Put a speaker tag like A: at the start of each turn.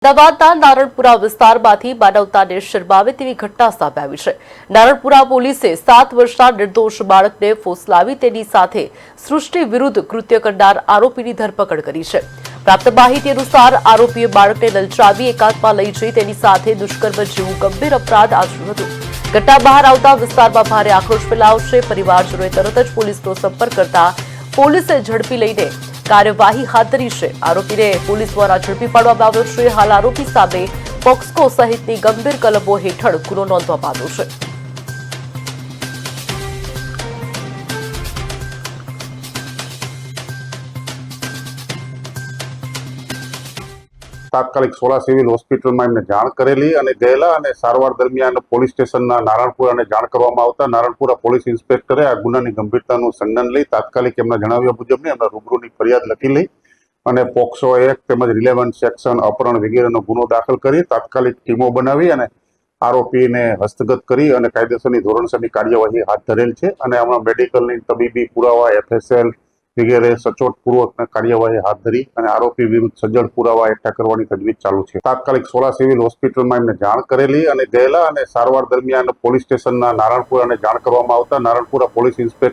A: અમદાવાદના નારણપુરા વિસ્તારમાંથી માનવતાને શરમાવે તેવી ઘટના સામે આવી છે। નારણપુરા પોલીસે 7 વર્ષના નિર્દોષ બાળકને ફોસલાવી તેની સાથે સૃષ્ટિ વિરુદ્ધ કૃત્ય કરનાર આરોપીની ધરપકડ કરી છે। પ્રાપ્ત માહિતી અનુસાર આરોપીએ બાળકને લલચાવી એકાંતમાં લઈ જઈ તેની સાથે દુષ્કર્મ જેવું ગંભીર અપરાધ આચર્યું હતું। ઘટના બહાર આવતા વિસ્તારમાં ભારે આક્રોશ ફેલાયો છે। પરિવારજનોએ તરત જ પોલીસનો સંપર્ક કરતા પોલીસે ઝડપી લઈને કાર્યવાહી હાથ ધરી છે। આરોપીને પોલીસ દ્વારા ઝડપી પાડવામાં આવ્યો છે। હાલ આરોપી સામે પોક્સકો સહિતની ગંભીર કલમો હેઠળ ગુનો નોંધવામાં આવ્યો છે।
B: તાત્કાલિક સોલા સિવિલ હોસ્પિટલમાં એમને જાણ કરેલી અને ગયેલા અને સારવાર દરમિયાન પોલીસ સ્ટેશનના નારણપુરાને જાણ કરવામાં આવતા નારણપુરા પોલીસ ઇન્સ્પેક્ટરે આ ગુનાની ગંભીરતાનું સંજ્ઞાન લઈ તાત્કાલિક એમના જણાવ્યા મુજબની એમના રૂબરૂની ફરિયાદ લખી લઈ અને પોક્સો એક્ટ તેમજ રિલેવન્ટ સેક્શન અપહરણ વગેરેનો ગુનો દાખલ કરી તાત્કાલિક ટીમો બનાવી અને આરોપીને હસ્તગત કરી અને કાયદેસરની ધોરણસરની કાર્યવાહી હાથ ધરેલ છે અને આમાં મેડિકલની તબીબી પુરાવા FSL વગેરે સચોટ પૂર્વક કાર્યવાહી હાથ ધરી અને આરોપી વિરુદ્ધ સજ્જડ પુરાવા એકઠા કરવાની તજવીજ ચાલુ છે। તાત્કાલિક સોલા સિવિલ હોસ્પિટલમાં એમને જાણ કરેલી અને ગયેલા અને સારવાર દરમિયાન પોલીસ સ્ટેશનના નારણપુરાને જાણ કરવામાં આવતા નારણપુરા પોલીસ ઇન્સ્પેક્ટર